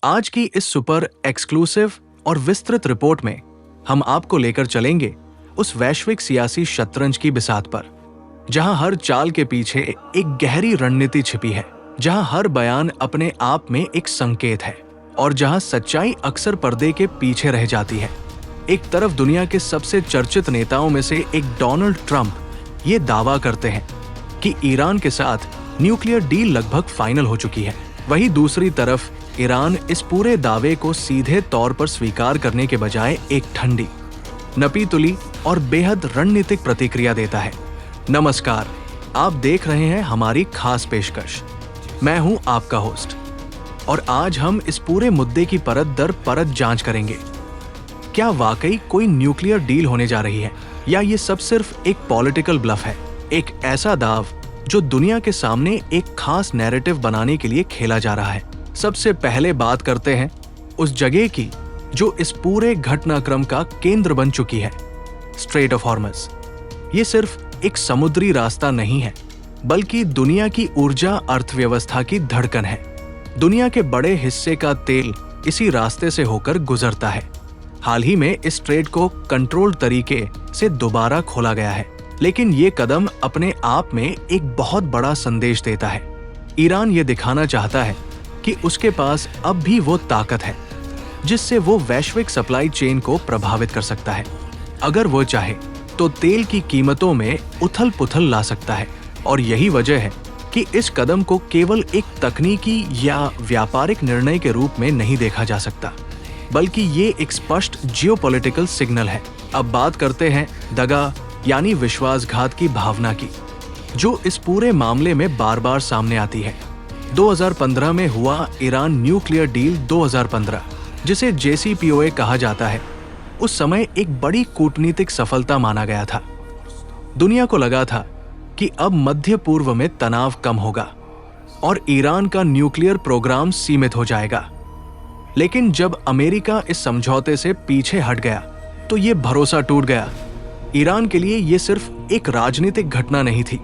आज की इस सुपर एक्सक्लूसिव और विस्तृत रिपोर्ट में हम आपको लेकर चलेंगे उस वैश्विक सियासी शतरंज की बिसात पर, जहां हर चाल के पीछे एक गहरी रणनीति छिपी है, जहां हर बयान अपने आप में एक संकेत है और जहां सच्चाई अक्सर पर्दे के पीछे रह जाती है। एक तरफ दुनिया के सबसे चर्चित नेताओं में से एक डोनाल्ड ट्रंप ये दावा करते हैं कि ईरान के साथ न्यूक्लियर डील लगभग फाइनल हो चुकी है। वहीं दूसरी तरफ ईरान इस पूरे दावे को सीधे तौर पर स्वीकार करने के बजाय एक ठंडी, नपीतुली और बेहद रणनीतिक प्रतिक्रिया देता है। नमस्कार, आप देख रहे हैं हमारी खास पेशकश। मैं हूं आपका होस्ट और आज हम इस पूरे मुद्दे की परत दर परत जांच करेंगे। क्या वाकई कोई न्यूक्लियर डील होने जा रही है या ये सब सिर्फ एक पॉलिटिकल ब्लफ है, एक ऐसा दाव जो दुनिया के सामने एक खास नैरेटिव बनाने के लिए खेला जा रहा है। सबसे पहले बात करते हैं उस जगह की जो इस पूरे घटनाक्रम का केंद्र बन चुकी है, स्ट्रेट ऑफ हॉर्मज। ये सिर्फ एक समुद्री रास्ता नहीं है, बल्कि दुनिया की ऊर्जा अर्थव्यवस्था की धड़कन है। दुनिया के बड़े हिस्से का तेल इसी रास्ते से होकर गुजरता है। हाल ही में इस स्ट्रेट को कंट्रोल्ड तरीके से दोबारा खोला गया है, लेकिन ये कदम अपने आप में एक बहुत बड़ा संदेश देता है। ईरान ये दिखाना चाहता है कि उसके पास अब भी वो ताकत है जिससे वो वैश्विक सप्लाई चेन को प्रभावित कर सकता है। अगर वो चाहे तो तेल की कीमतों में उथल पुथल ला सकता है, और यही वजह है कि इस कदम को केवल एक तकनीकी या व्यापारिक निर्णय के रूप में नहीं देखा जा सकता, बल्कि ये एक स्पष्ट जियोपॉलिटिकल सिग्नल है। अब बात करते हैं दगा यानी विश्वासघात की भावना की, जो इस पूरे मामले में बार बार सामने आती है। 2015 में हुआ ईरान न्यूक्लियर डील 2015, जिसे JCPOA कहा जाता है, उस समय एक बड़ी कूटनीतिक सफलता माना गया था। दुनिया को लगा था कि अब मध्य पूर्व में तनाव कम होगा और ईरान का न्यूक्लियर प्रोग्राम सीमित हो जाएगा। लेकिन जब अमेरिका इस समझौते से पीछे हट गया तो ये भरोसा टूट गया। ईरान के लिए ये सिर्फ एक राजनीतिक घटना नहीं थी,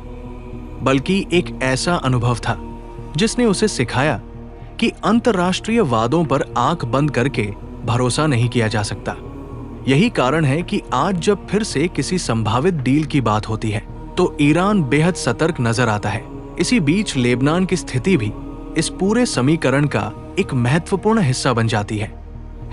बल्कि एक ऐसा अनुभव था जिसने उसे सिखाया कि अंतर्राष्ट्रीय वादों पर आंख बंद करके भरोसा नहीं किया जा सकता। यही कारण है कि आज जब फिर से किसी संभावित डील की बात होती है तो ईरान बेहद सतर्क नजर आता है। इसी बीच लेबनान की स्थिति भी इस पूरे समीकरण का एक महत्वपूर्ण हिस्सा बन जाती है।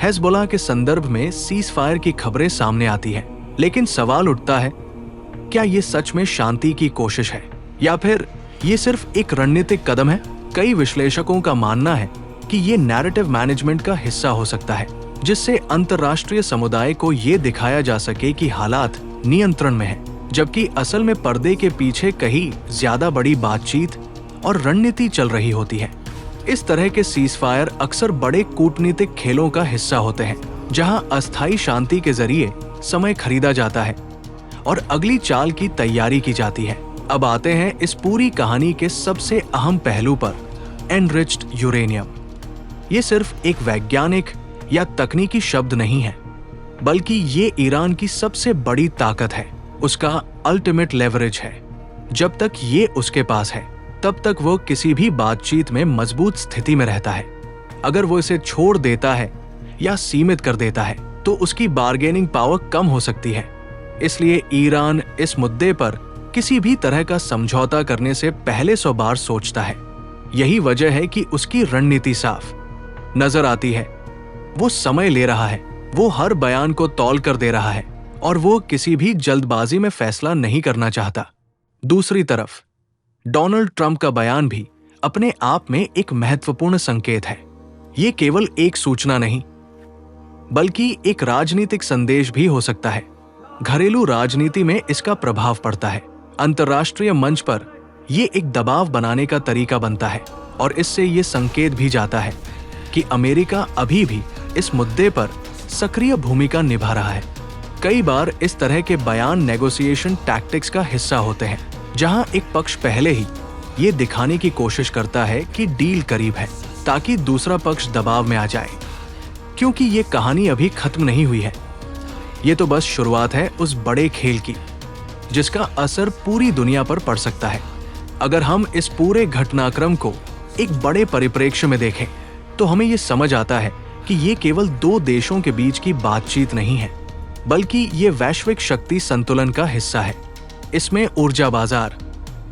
हेजबोला के संदर्भ में सीज फायर की खबरें सामने आती है, लेकिन सवाल उठता है, क्या ये सच में शांति की कोशिश है या फिर ये सिर्फ एक रणनीतिक कदम है? कई विश्लेषकों का मानना है कि ये नैरेटिव मैनेजमेंट का हिस्सा हो सकता है, जिससे अंतर्राष्ट्रीय समुदाय को ये दिखाया जा सके कि हालात नियंत्रण में है, जबकि असल में पर्दे के पीछे कहीं ज्यादा बड़ी बातचीत और रणनीति चल रही होती है। इस तरह के सीज फायर अक्सर बड़े कूटनीतिक खेलों का हिस्सा होते हैं, जहां अस्थायी शांति के जरिए समय खरीदा जाता है और अगली चाल की तैयारी की जाती है। अब आते हैं इस पूरी कहानी के सबसे अहम पहलू पर, एनरिच्ड यूरेनियम। ये सिर्फ एक वैज्ञानिक या तकनीकी शब्द नहीं है, बल्कि ये ईरान की सबसे बड़ी ताकत है, उसका अल्टीमेट लेवरेज है। जब तक ये उसके पास है, तब तक वो किसी भी बातचीत में मजबूत स्थिति में रहता है। अगर वो इसे छोड़ देता है या सीमित कर देता है तो उसकी बार्गेनिंग पावर कम हो सकती है। इसलिए ईरान इस मुद्दे पर किसी भी तरह का समझौता करने से पहले 100 बार सोचता है। यही वजह है कि उसकी रणनीति साफ नजर आती है। वो समय ले रहा है, वो हर बयान को तौल कर दे रहा है और वो किसी भी जल्दबाजी में फैसला नहीं करना चाहता। दूसरी तरफ डोनाल्ड ट्रंप का बयान भी अपने आप में एक महत्वपूर्ण संकेत है। ये केवल एक सूचना नहीं, बल्कि एक राजनीतिक संदेश भी हो सकता है। घरेलू राजनीति में इसका प्रभाव पड़ता है, अंतर्राष्ट्रीय मंच पर ये एक दबाव बनाने का तरीका बनता है, और इससे ये संकेत भी जाता है कि अमेरिका अभी भी इस मुद्दे पर सक्रिय भूमिका निभा रहा है। कई बार इस तरह के बयान नेगोशिएशन टैक्टिक्स का हिस्सा होते हैं, जहां एक पक्ष पहले ही ये दिखाने की कोशिश करता है कि डील करीब है, ताकि दूसरा पक्ष दबाव में आ जाए। क्योंकि ये कहानी अभी खत्म नहीं हुई है, ये तो बस शुरुआत है उस बड़े खेल की जिसका असर पूरी दुनिया पर पड़ सकता है। अगर हम इस पूरे घटनाक्रम को एक बड़े परिप्रेक्ष्य में देखें तो हमें ये समझ आता है कि ये केवल दो देशों के बीच की बातचीत नहीं है, बल्कि ये वैश्विक शक्ति संतुलन का हिस्सा है। इसमें ऊर्जा बाजार,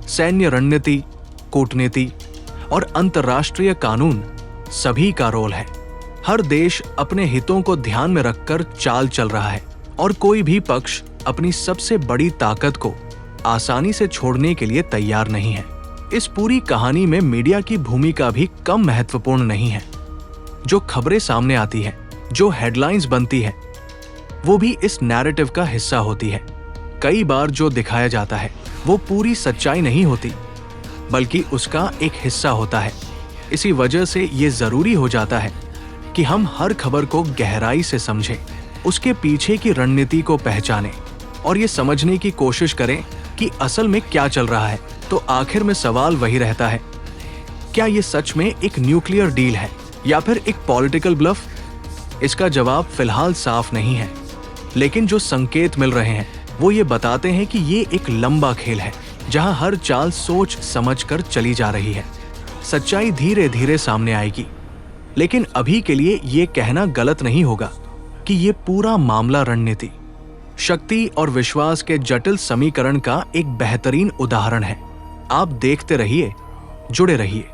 सैन्य रणनीति, कूटनीति और अंतर्राष्ट्रीय कानून सभी का रोल है। हर देश अपने हितों को ध्यान में रखकर चाल चल रहा है और कोई भी पक्ष अपनी सबसे बड़ी ताकत को आसानी से छोड़ने के लिए तैयार नहीं है। इस पूरी कहानी में मीडिया की भूमिका भी कम महत्वपूर्ण नहीं है। जो खबरें सामने आती है, जो हेडलाइंस बनती है, वो भी इस नैरेटिव का हिस्सा होती है। कई बार जो दिखाया जाता है वो पूरी सच्चाई नहीं होती, बल्कि उसका एक हिस्सा होता है। इसी वजह से ये जरूरी हो जाता है कि हम हर खबर को गहराई से समझें, उसके पीछे की रणनीति को पहचानें और ये समझने की कोशिश करें कि असल में क्या चल रहा है। तो आखिर में सवाल वही रहता है, क्या ये सच में एक न्यूक्लियर डील है या फिर एक पॉलिटिकल ब्लफ? इसका जवाब फिलहाल साफ नहीं है, लेकिन जो संकेत मिल रहे हैं वो ये बताते हैं कि ये एक लंबा खेल है जहां हर चाल सोच समझ कर चली जा रही है। सच्चाई धीरे धीरे सामने आएगी, लेकिन अभी के लिए ये कहना गलत नहीं होगा कि ये पूरा मामला रणनीति, शक्ति और विश्वास के जटिल समीकरण का एक बेहतरीन उदाहरण है। आप देखते रहिए, जुड़े रहिए।